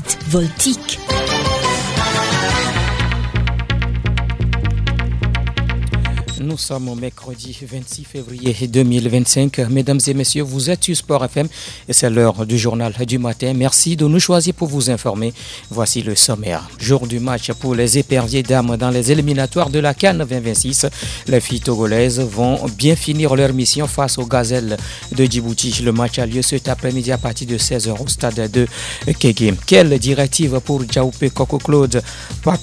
dites voltique. Nous sommes au mercredi 26 février 2025. Mesdames et messieurs, vous êtes sur Sport FM et c'est l'heure du journal du matin. Merci de nous choisir pour vous informer. Voici le sommaire. Jour du match pour les éperviers dames dans les éliminatoires de la CAN 2026. Les filles togolaises vont bien finir leur mission face aux gazelles de Djibouti. Le match a lieu cet après-midi à partir de 16h au stade de Kégué. Quelle directive pour Djaoupé Koko Claude,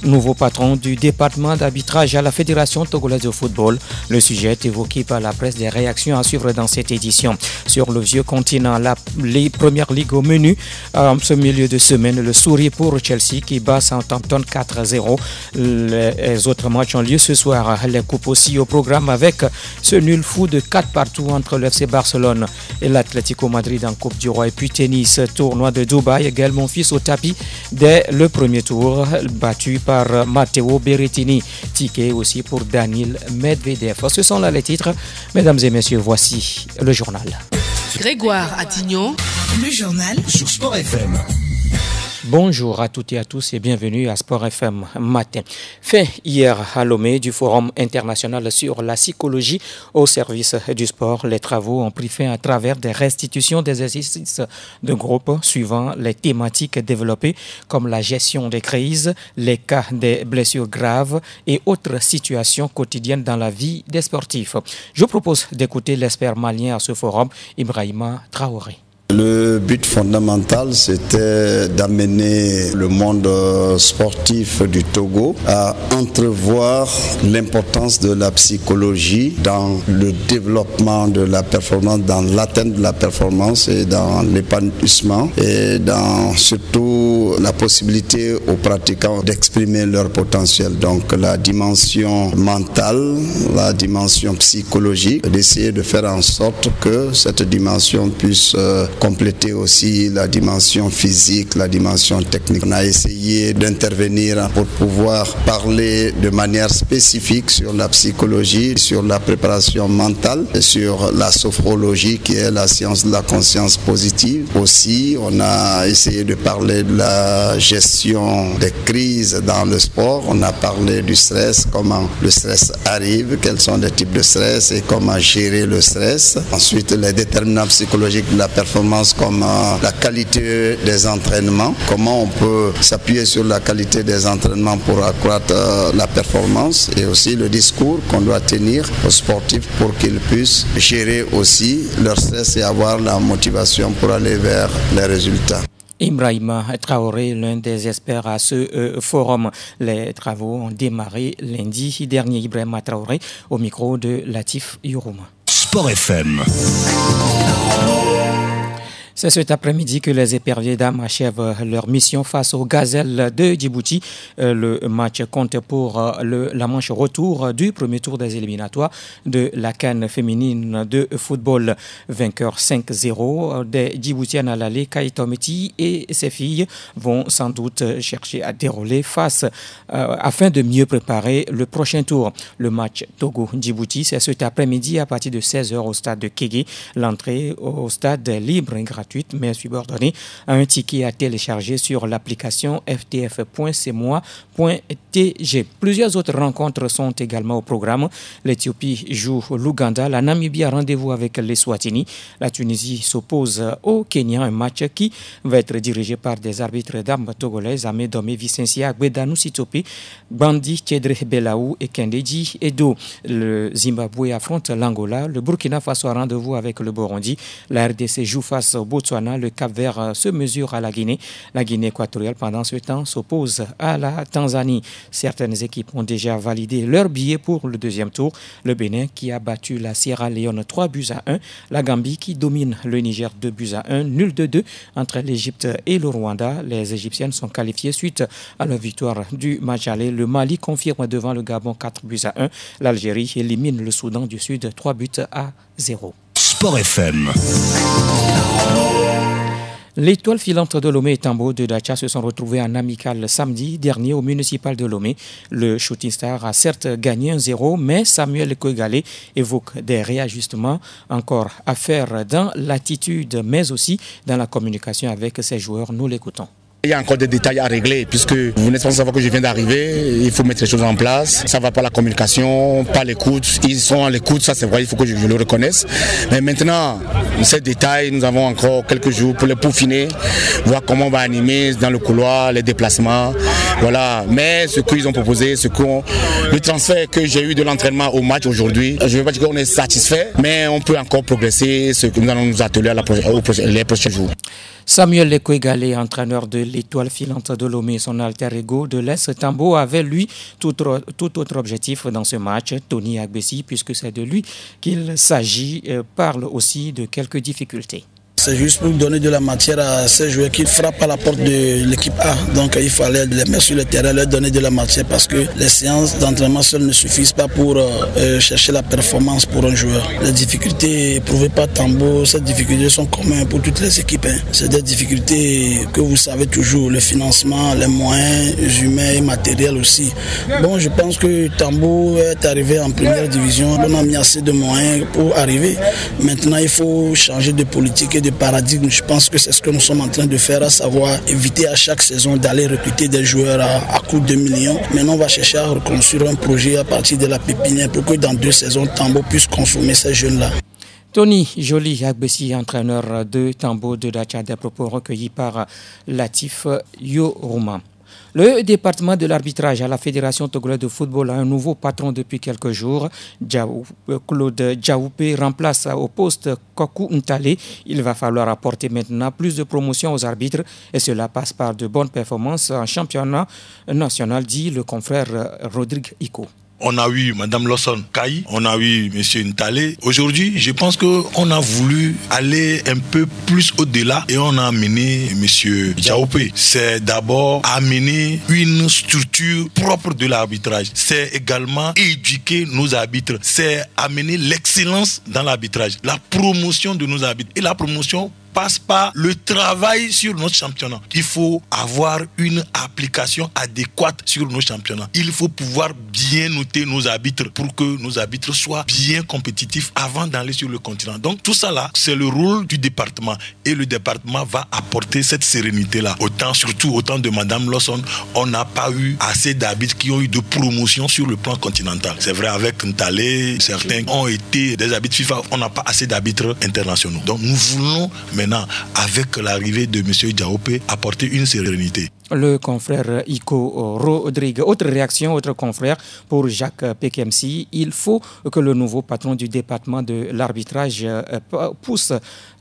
nouveau patron du département d'arbitrage à la Fédération togolaise de football? Le sujet est évoqué par la presse, des réactions à suivre dans cette édition. Sur le vieux continent, les premières ligues au menu. En ce milieu de semaine, le sourire pour Chelsea qui bat Southampton 4-0. Les autres matchs ont lieu ce soir. Les coupes aussi au programme avec ce nul fou de 4-4 entre le FC Barcelone et l'Atlético Madrid en Coupe du Roi. Et puis tennis, tournoi de Dubaï, Gaël Monfils au tapis dès le premier tour, battu par Matteo Berrettini. Ticket aussi pour Daniil Medvedev. Ce sont là les titres. Mesdames et messieurs, voici le journal. Grégoire Attignon, Le journal sur Sport FM. Bonjour à toutes et à tous et bienvenue à Sport FM Matin. Fin hier à Lomé du Forum international sur la psychologie au service du sport. Les travaux ont pris fin à travers des restitutions d'exercices de groupe suivant les thématiques développées comme la gestion des crises, les cas des blessures graves et autres situations quotidiennes dans la vie des sportifs. Je vous propose d'écouter l'expert malien à ce forum, Ibrahima Traoré. Le but fondamental, c'était d'amener le monde sportif du Togo à entrevoir l'importance de la psychologie dans le développement de la performance, dans l'atteinte de la performance et dans l'épanouissement et dans surtout la possibilité aux pratiquants d'exprimer leur potentiel. Donc la dimension mentale, la dimension psychologique, d'essayer de faire en sorte que cette dimension puisse compléter aussi la dimension physique, la dimension technique. On a essayé d'intervenir pour pouvoir parler de manière spécifique sur la psychologie, sur la préparation mentale, sur la sophrologie qui est la science de la conscience positive. Aussi, on a essayé de parler de la gestion des crises dans le sport. On a parlé du stress, comment le stress arrive, quels sont les types de stress et comment gérer le stress. Ensuite, les déterminants psychologiques de la performance comme la qualité des entraînements, comment on peut s'appuyer sur la qualité des entraînements pour accroître la performance et aussi le discours qu'on doit tenir aux sportifs pour qu'ils puissent gérer aussi leur stress et avoir la motivation pour aller vers les résultats. Ibrahima Traoré, l'un des experts à ce forum. Les travaux ont démarré lundi dernier. Ibrahima Traoré au micro de Latif Yourouma. Sport FM. C'est cet après-midi que les éperviers dames achèvent leur mission face aux gazelles de Djibouti. Le match compte pour la manche retour du premier tour des éliminatoires de la CAN féminine de football. Vainqueur 5-0 des Djiboutiennes à l'aller, Kaïtometi et ses filles vont sans doute chercher à dérouler face afin de mieux préparer le prochain tour. Le match Togo-Djibouti, c'est cet après-midi à partir de 16h au stade de Kégué. L'entrée au stade est libre et gratuite, mais subordonnée à un ticket à télécharger sur l'application ftf.cmois.tg. Plusieurs autres rencontres sont également au programme. L'Éthiopie joue l'Ouganda, la Namibie a rendez-vous avec les Swatini, la Tunisie s'oppose au Kenya, un match qui va être dirigé par des arbitres dames togolaises, Amédomé Vicencia, Gbedanou Sitopi, Bandi Tchedre Belaou et Kendeji Edo. Le Zimbabwe affronte l'Angola, le Burkina Faso a rendez-vous avec le Burundi, la RDC joue face au Botswana, le Cap-Vert se mesure à la Guinée. La Guinée équatoriale, pendant ce temps, s'oppose à la Tanzanie. Certaines équipes ont déjà validé leur billet pour le deuxième tour. Le Bénin qui a battu la Sierra Leone 3-1. La Gambie qui domine le Niger 2-1. Nul de 2 entre l'Égypte et le Rwanda. Les Égyptiennes sont qualifiées suite à la victoire du match aller. Le Mali confirme devant le Gabon 4-1. L'Algérie élimine le Soudan du Sud 3-0. Sport FM. L'étoile filante de Lomé et Tambo de Dacha se sont retrouvés en amical samedi dernier au municipal de Lomé. Le Shooting Star a certes gagné 1-0, mais Samuel Kouegalé évoque des réajustements encore à faire dans l'attitude, mais aussi dans la communication avec ses joueurs. Nous l'écoutons. Il y a encore des détails à régler puisque vous n'êtes pas sans savoir que je viens d'arriver. Il faut mettre les choses en place. Ça va pas la communication, pas l'écoute. Ils sont à l'écoute, ça c'est vrai, il faut que je le reconnaisse. Mais maintenant, ces détails, nous avons encore quelques jours pour les peaufiner, voir comment on va animer dans le couloir, les déplacements. Voilà. Mais ce qu'ils ont proposé, le transfert que j'ai eu de l'entraînement au match aujourd'hui, je ne vais pas dire qu'on est satisfait, mais on peut encore progresser, ce que nous allons nous atteler les prochains jours. Samuel Lekwegale, entraîneur de l'Étoile filante de Lomé, son alter ego de l'Est Tambo, avait lui tout autre objectif dans ce match. Tony Agbessi, puisque c'est de lui qu'il s'agit, parle aussi de quelques difficultés. C'est juste pour donner de la matière à ces joueurs qui frappent à la porte de l'équipe A. Donc il fallait les mettre sur le terrain, leur donner de la matière parce que les séances d'entraînement seules ne suffisent pas pour chercher la performance pour un joueur. Les difficultés éprouvées par Tambo, ces difficultés sont communes pour toutes les équipes. C'est des difficultés que vous savez toujours, le financement, les moyens humains et matériels aussi. Bon, je pense que Tambo est arrivé en première division. On a mis assez de moyens pour arriver. Maintenant, il faut changer de politique et de paradigme. Je pense que c'est ce que nous sommes en train de faire, à savoir éviter à chaque saison d'aller recruter des joueurs à coût de millions. Maintenant, on va chercher à reconstruire un projet à partir de la pépinière pour que dans 2 saisons, Tambo puisse consommer ces jeunes-là. Tony Joly Agbessi, entraîneur de Tambo de Dacha, des propos recueillis par Latif Yoruma. Le département de l'arbitrage à la Fédération togolaise de football a un nouveau patron depuis quelques jours. Claude Djaoupé remplace au poste Kokou Ntale. Il va falloir apporter maintenant plus de promotion aux arbitres et cela passe par de bonnes performances en championnat national, dit le confrère Rodrigue Iko. On a eu Mme Lawson Kai, on a eu M. Ntale. Aujourd'hui, je pense qu'on a voulu aller un peu plus au-delà et on a amené M. Djaoupé. C'est d'abord amener une structure propre de l'arbitrage. C'est également éduquer nos arbitres. C'est amener l'excellence dans l'arbitrage, la promotion de nos arbitres. Et la promotion passe par le travail sur notre championnat. Il faut avoir une application adéquate sur nos championnats. Il faut pouvoir bien noter nos arbitres pour que nos arbitres soient bien compétitifs avant d'aller sur le continent. Donc tout ça là, c'est le rôle du département et le département va apporter cette sérénité là. Surtout au temps de Mme Lawson, on n'a pas eu assez d'arbitres qui ont eu de promotion sur le plan continental. C'est vrai avec Ntale, certains ont été des arbitres FIFA, on n'a pas assez d'arbitres internationaux. Donc nous voulons maintenant, avec l'arrivée de M. Djaoupé, apporter une sérénité. Le confrère Iko Rodrigue. Autre réaction, autre confrère pour Jacques Pekemsi. Il faut que le nouveau patron du département de l'arbitrage pousse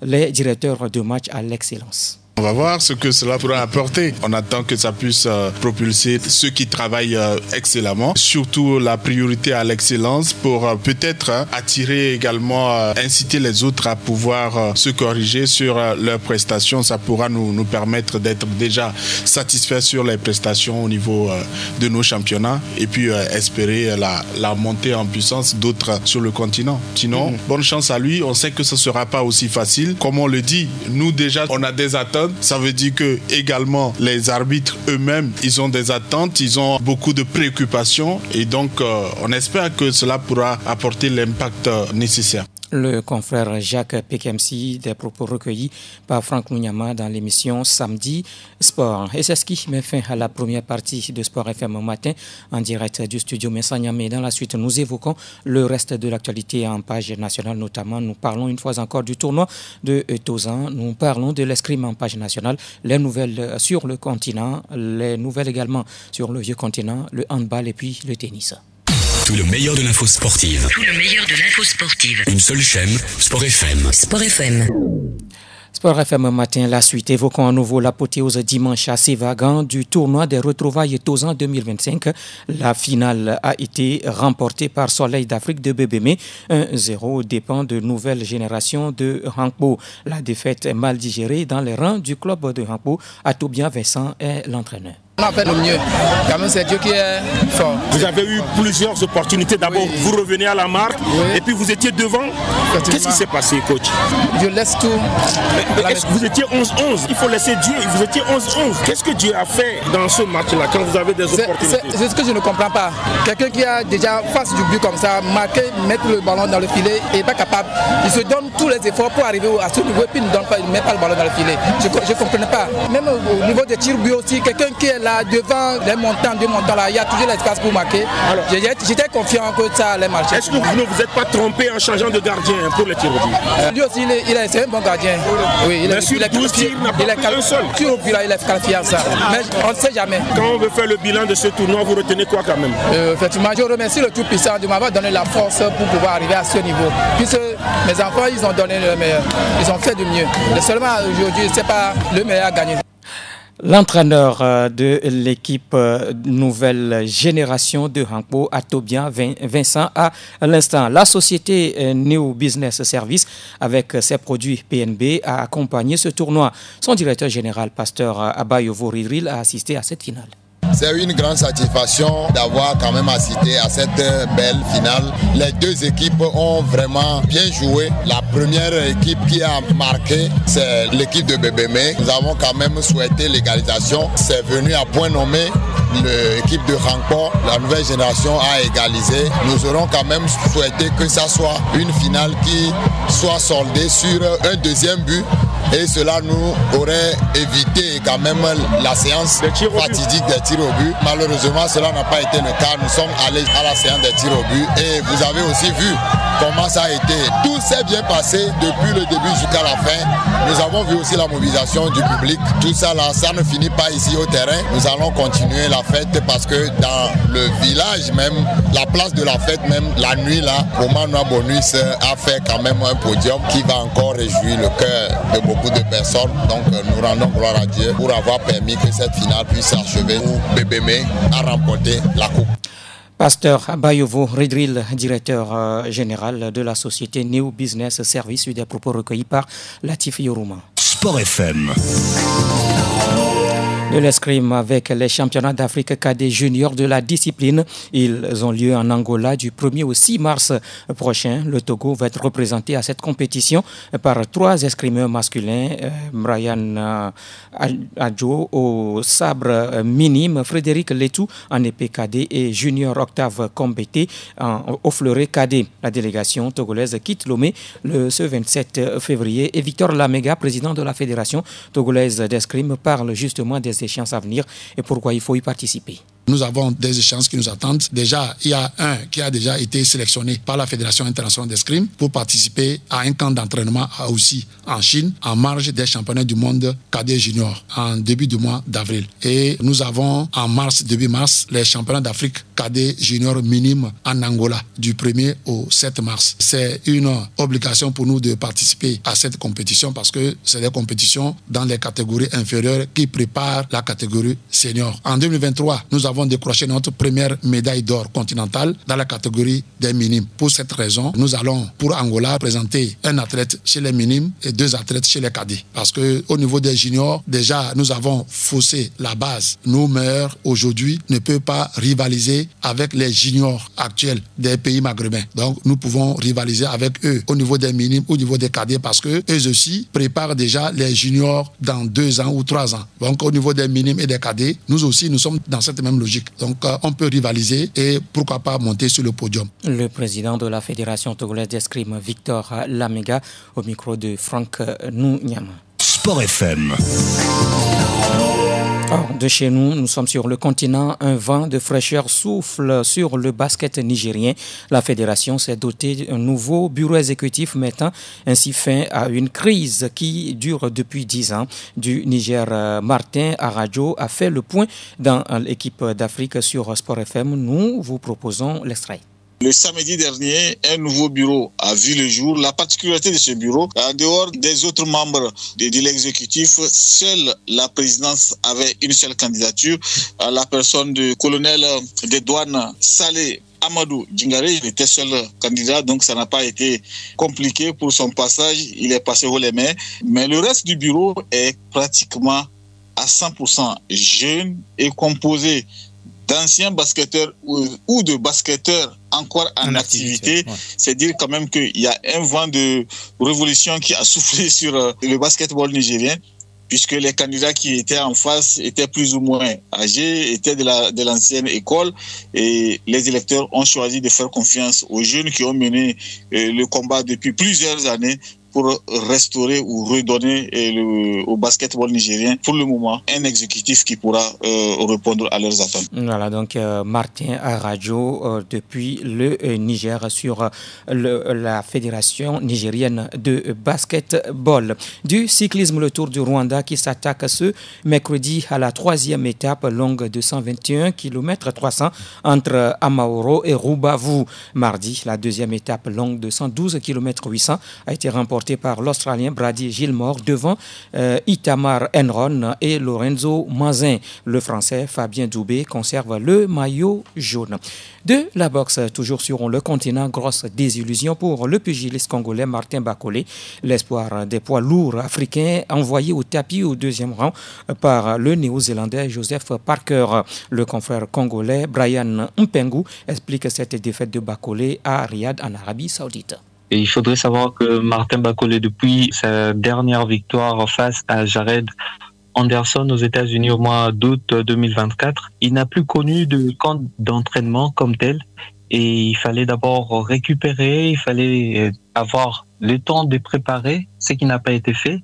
les directeurs de match à l'excellence. On va voir ce que cela pourra apporter. On attend que ça puisse propulser ceux qui travaillent excellemment, surtout la priorité à l'excellence pour peut-être attirer également, inciter les autres à pouvoir se corriger sur leurs prestations. Ça pourra nous permettre d'être déjà satisfaits sur les prestations au niveau de nos championnats et puis espérer la montée en puissance d'autres sur le continent. Sinon, bonne chance à lui. On sait que ce ne sera pas aussi facile. Comme on le dit, nous déjà, on a des attentes. Ça veut dire que également les arbitres eux-mêmes, ils ont des attentes, ils ont beaucoup de préoccupations et donc on espère que cela pourra apporter l'impact nécessaire. Le confrère Jacques Pekemsi, des propos recueillis par Franck Mounyama dans l'émission Samedi Sport. Et c'est ce qui met fin à la première partie de Sport FM au matin en direct du studio Messanyamé. Dans la suite, nous évoquons le reste de l'actualité en page nationale, notamment nous parlons une fois encore du tournoi de Tozan, nous parlons de l'escrime en page nationale, les nouvelles sur le continent, les nouvelles également sur le vieux continent, le handball et puis le tennis. Tout le meilleur de l'info sportive. Tout le meilleur de l'info sportive. Une seule chaîne, Sport FM. Sport FM. Sport FM matin, la suite. Évoquons à nouveau l'apothéose dimanche à Sévagan du tournoi des retrouvailles Tozan 2025. La finale a été remportée par Soleil d'Afrique de Bébémé. 1-0 dépend de nouvelle génération de handball. La défaite est mal digérée dans les rangs du club de handball. Atobia Vincent est l'entraîneur. On a fait le mieux. Quand même, c'est Dieu qui est fort. Vous avez eu plusieurs opportunités. D'abord, vous revenez à la marque et puis vous étiez devant. Qu'est-ce qui s'est passé, coach? Je laisse tout. Vous étiez 11-11. Il faut laisser Dieu. Vous étiez 11-11. Qu'est-ce que Dieu a fait dans ce match-là quand vous avez des opportunités? C'est ce que je ne comprends pas. Quelqu'un qui a déjà face du but comme ça, marqué, mettre le ballon dans le filet et n'est pas capable. Il se donne tous les efforts pour arriver à ce niveau et puis il ne met pas le ballon dans le filet. Je ne comprenais pas. Même au niveau des tirs but aussi, quelqu'un qui est là devant les montants, deux montants là, il y a toujours l'espace pour marquer. J'étais confiant que ça allait marcher. Est-ce que vous ne vous êtes pas trompé en changeant de gardien pour les tirs au but? Lui aussi, c'est un bon gardien. Oui, il est 12 tirs, il n'a pas pris un seul. Sur au but là, il est qualifié en ça. Mais on ne sait jamais. Quand on veut faire le bilan de ce tournoi, vous retenez quoi quand même? Effectivement, je remercie le Tout-Puissant de m'avoir donné la force pour pouvoir arriver à ce niveau. Puisque mes enfants, ils ont donné le meilleur. Ils ont fait du mieux. Et seulement aujourd'hui, ce n'est pas le meilleur à gagner. L'entraîneur de l'équipe nouvelle génération de Hankpo, Atobian Vincent, à l'instant. La société New Business Service, avec ses produits PNB, a accompagné ce tournoi. Son directeur général, pasteur Abayovo Ridril, a assisté à cette finale. C'est une grande satisfaction d'avoir quand même assisté à cette belle finale. Les deux équipes ont vraiment bien joué. La première équipe qui a marqué, c'est l'équipe de Bébémé. Nous avons quand même souhaité l'égalisation. C'est venu à point nommé. L'équipe de Hankpo, la nouvelle génération, a égalisé. Nous aurons quand même souhaité que ça soit une finale qui soit soldée sur un deuxième but. Et cela nous aurait évité quand même la séance fatidique des tirs au but. Malheureusement, cela n'a pas été le cas. Nous sommes allés à la séance des tirs au but et vous avez aussi vu comment ça a été. Tout s'est bien passé depuis le début jusqu'à la fin. Nous avons vu aussi la mobilisation du public. Tout ça là, ça ne finit pas ici au terrain. Nous allons continuer la fête parce que dans le village même, la place de la fête même, la nuit là, Romain Bonus a fait quand même un podium qui va encore réjouir le cœur de beaucoup de personnes. Donc nous rendons gloire à Dieu pour avoir permis que cette finale puisse s'achever où Bébémé a remporté la coupe. Pasteur Abayovo Ridril, directeur général de la société New Business Service, des propos recueillis par Latif Yorouma. Sport FM. De l'escrime avec les championnats d'Afrique cadet junior de la discipline. Ils ont lieu en Angola du 1er au 6 mars prochain. Le Togo va être représenté à cette compétition par 3 escrimeurs masculins. Brian Adjo au sabre minime, Frédéric Letou en épée cadet et junior Octave Kombete au fleuret cadet. La délégation togolaise quitte Lomé ce 27 février et Victor Lamega, président de la Fédération togolaise d'escrime, parle justement des échéances à venir et pourquoi il faut y participer. Nous avons des échéances qui nous attendent. Déjà, il y a un qui a déjà été sélectionné par la Fédération internationale d'escrime pour participer à un camp d'entraînement aussi en Chine, en marge des championnats du monde cadet junior, en début du mois d'avril. Et nous avons en mars, début mars, les championnats d'Afrique cadet junior minime en Angola, du 1er au 7 mars. C'est une obligation pour nous de participer à cette compétition parce que c'est des compétitions dans les catégories inférieures qui préparent la catégorie senior. En 2023, nous avons décroché notre première médaille d'or continentale dans la catégorie des minimes. Pour cette raison, nous allons pour Angola présenter un athlète chez les minimes et 2 athlètes chez les cadets. Parce qu'au niveau des juniors, déjà nous avons faussé la base. Nos meilleurs aujourd'hui ne peuvent pas rivaliser avec les juniors actuels des pays maghrébins. Donc nous pouvons rivaliser avec eux au niveau des minimes, au niveau des cadets parce que eux aussi préparent déjà les juniors dans 2 ans ou 3 ans. Donc au niveau des minimes et des cadets, nous aussi nous sommes dans cette même logique. Donc on peut rivaliser et pourquoi pas monter sur le podium. Le président de la Fédération togolaise d'escrime, Victor Lamega, au micro de Franck Nounyama. Sport FM. De chez nous, nous sommes sur le continent. Un vent de fraîcheur souffle sur le basket nigérien. La fédération s'est dotée d'un nouveau bureau exécutif mettant ainsi fin à une crise qui dure depuis 10 ans. Du Niger, Martin Aradjo a fait le point dans l'équipe d'Afrique sur Sport FM. Nous vous proposons l'extrait. Le samedi dernier, un nouveau bureau a vu le jour. La particularité de ce bureau, en dehors des autres membres de l'exécutif, seule la présidence avait une seule candidature, la personne du colonel des douanes Saleh Amadou Djingare. Il était seul candidat, donc ça n'a pas été compliqué pour son passage. Il est passé haut les mains. Mais le reste du bureau est pratiquement à 100% jeune et composé d'anciens basketteurs ou de basketteurs encore en activité. Ouais. C'est dire quand même qu'il y a un vent de révolution qui a soufflé sur le basketball nigérien, puisque les candidats qui étaient en face étaient plus ou moins âgés, étaient de l'ancienne école, et les électeurs ont choisi de faire confiance aux jeunes qui ont mené le combat depuis plusieurs années pour restaurer ou redonner au basketball nigérien, pour le moment, un exécutif qui pourra répondre à leurs attentes. Voilà, donc Martin Arajo depuis le Niger sur la Fédération nigérienne de basketball. Du cyclisme, le Tour du Rwanda qui s'attaque ce mercredi à la 3e étape longue de 121 km 300 entre Amaoro et Rubavu. Mardi, la 2e étape longue de 112 km 800 a été remportée par l'Australien Brady Gilmore devant Itamar Enron et Lorenzo Mazin. Le Français Fabien Doubé conserve le maillot jaune. De la boxe, toujours sur le continent, grosse désillusion pour le pugiliste congolais Martin Bakolé, l'espoir des poids lourds africains envoyé au tapis au 2e rang par le néo-zélandais Joseph Parker. Le confrère congolais Brian Mpengu explique cette défaite de Bakolé à Riyad en Arabie Saoudite. Et il faudrait savoir que Martin Bakolé, depuis sa dernière victoire face à Jared Anderson aux États-Unis au mois d'août 2024, il n'a plus connu de camp d'entraînement comme tel. Et il fallait d'abord récupérer, il fallait avoir le temps de préparer, ce qui n'a pas été fait.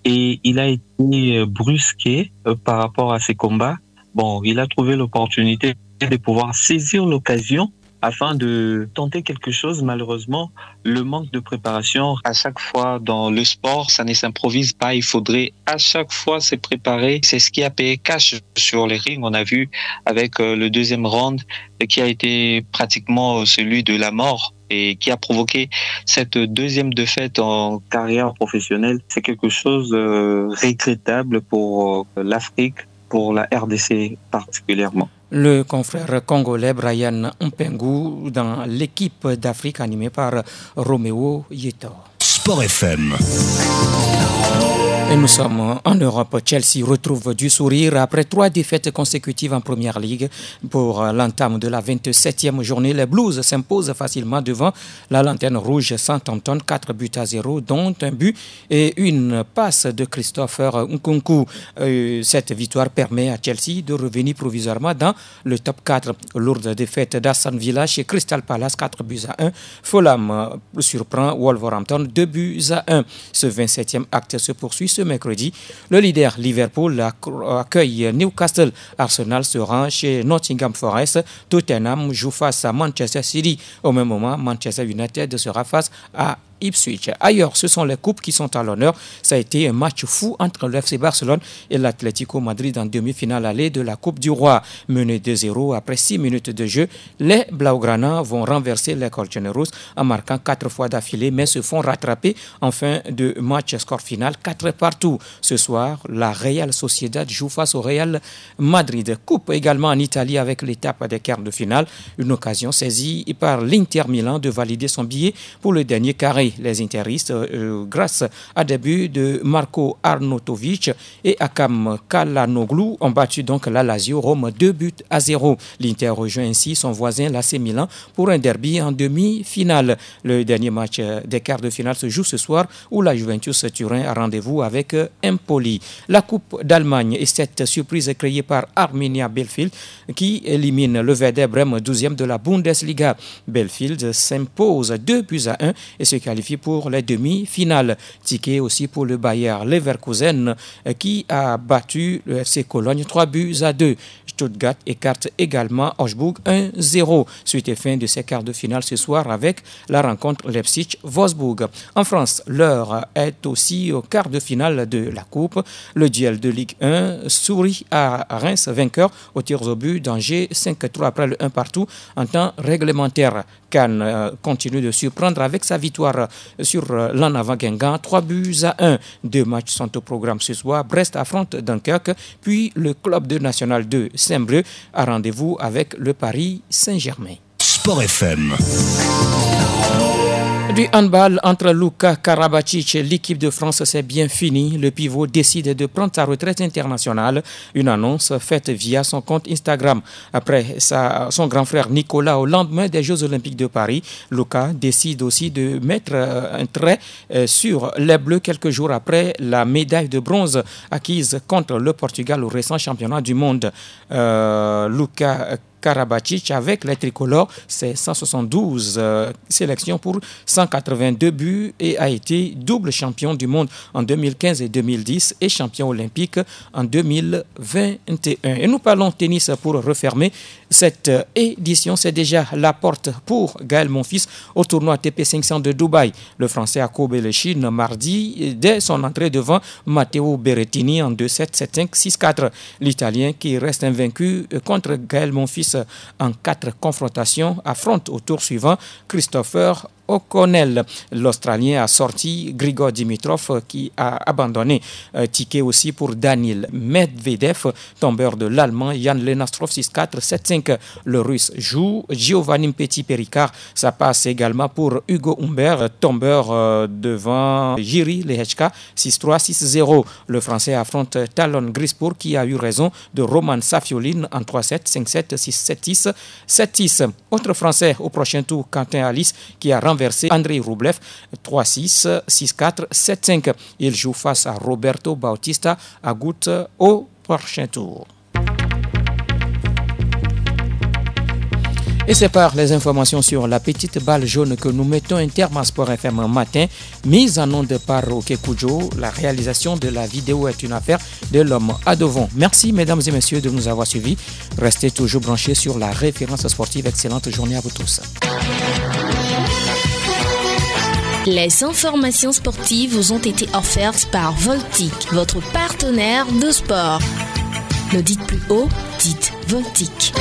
Et il a été brusqué par rapport à ses combats. Bon, il a trouvé l'opportunité de pouvoir saisir l'occasion afin de tenter quelque chose. Malheureusement, le manque de préparation, à chaque fois dans le sport, ça ne s'improvise pas. Il faudrait à chaque fois se préparer. C'est ce qui a payé cash sur les rings. On a vu avec le 2e round qui a été pratiquement celui de la mort et qui a provoqué cette 2e défaite en carrière professionnelle. C'est quelque chose de regrettable pour l'Afrique, pour la RDC particulièrement. Le confrère congolais Brian Mpengu dans l'équipe d'Afrique animée par Roméo Yetor. Sport FM. Et nous sommes en Europe. Chelsea retrouve du sourire après 3 défaites consécutives en Première Ligue. Pour l'entame de la 27e journée, les Blues s'imposent facilement devant la Lanterne Rouge Southampton, 4-0, dont un but et une passe de Christopher Nkunku. Cette victoire permet à Chelsea de revenir provisoirement dans le top 4. Lourde défaite d'Aston Villa chez Crystal Palace, 4-1. Fulham surprend Wolverhampton, 2-1. Ce 27e acte se poursuit ce mercredi. Le leader Liverpool accueille Newcastle. Arsenal se rend chez Nottingham Forest. Tottenham joue face à Manchester City. Au même moment, Manchester United sera face à Ipswich. Ailleurs, ce sont les coupes qui sont à l'honneur. Ça a été un match fou entre le FC Barcelone et l'Atlético Madrid en demi-finale allée de la Coupe du Roi. Mené 2-0 après 6 minutes de jeu, les Blaugrana vont renverser les Colchoneros en marquant 4 fois d'affilée, mais se font rattraper en fin de match. Score final 4-2. Ce soir, la Real Sociedad joue face au Real Madrid. Coupe également en Italie avec l'étape des quarts de finale. Une occasion saisie par l'Inter Milan de valider son billet pour le dernier carré. Les interistes, grâce à des buts de Marco Arnautovic et Akam Kalanoglu, ont battu donc la Lazio Rome 2-0. L'Inter rejoint ainsi son voisin l'AC Milan pour un derby en demi-finale. Le dernier match des quarts de finale se joue ce soir où la Juventus Turin a rendez-vous avec Empoli. La Coupe d'Allemagne est cette surprise créée par Arminia Bielefeld qui élimine le Werder Bremen 12e de la Bundesliga. Bielefeld s'impose 2-1 et se qualifie pour les demi-finales. Ticket aussi pour le Bayer Leverkusen qui a battu le FC Cologne 3-2. Stuttgart écarte également Augsbourg 1-0. Suite et fin de ces quarts de finale ce soir avec la rencontre Leipzig-Wolfsburg. En France, l'heure est aussi au quart de finale de la Coupe. Le duel de Ligue 1 sourit à Reims, vainqueur au tirs au but d'Angers 5-3 après le 1-1 en temps réglementaire. Cannes continue de surprendre avec sa victoire sur l'en avant Guingamp 3-1. 2 matchs sont au programme ce soir. Brest affronte Dunkerque, puis le club de National 2 Saint-Brieuc a rendez-vous avec le Paris Saint-Germain. Sport FM. Du handball entre Luka Karabatic et l'équipe de France, c'est bien fini. Le pivot décide de prendre sa retraite internationale. Une annonce faite via son compte Instagram. Après son grand frère Nicolas, au lendemain des Jeux Olympiques de Paris, Luka décide aussi de mettre un trait sur les Bleus quelques jours après la médaille de bronze acquise contre le Portugal au récent championnat du monde. Luka Karabatic avec les tricolores, c'est 172 sélections pour 182 buts et a été double champion du monde en 2015 et 2010 et champion olympique en 2021. Et nous parlons tennis pour refermer cette édition. C'est déjà la porte pour Gaël Monfils au tournoi ATP 500 de Dubaï. Le Français a courbé le Chine mardi dès son entrée devant Matteo Berrettini en 2-7, 7-5, 6-4. L'Italien qui reste invaincu contre Gaël Monfils en 4 confrontations affronte au tour suivant Christopher O'Connell. L'Australien a sorti Grigor Dimitrov qui a abandonné. Ticket aussi pour Daniil Medvedev, tombeur de l'Allemand Jan Lenastrov 6-4, 7-5. Le Russe joue Giovanni Petit-Péricard. Ça passe également pour Hugo Humbert, tombeur devant Jiri Lehechka 6-3, 6-0. Le Français affronte Talon Grispour qui a eu raison de Roman Safiolin en 3-7, 5-7, 6-7, 7-6. Autre Français au prochain tour, Quentin Alice qui a renversé Andrei Rublev 3-6, 6-4, 7-5. Il joue face à Roberto Bautista Agut au prochain tour. Et c'est par les informations sur la petite balle jaune que nous mettons un terme à Sport FM matin. Mise en onde par Okekujo. La réalisation de la vidéo est une affaire de l'homme à devant. Merci mesdames et messieurs de nous avoir suivis. Restez toujours branchés sur la référence sportive. Excellente journée à vous tous. Les informations sportives vous ont été offertes par Voltic, votre partenaire de sport. Ne dites plus haut, dites Voltic.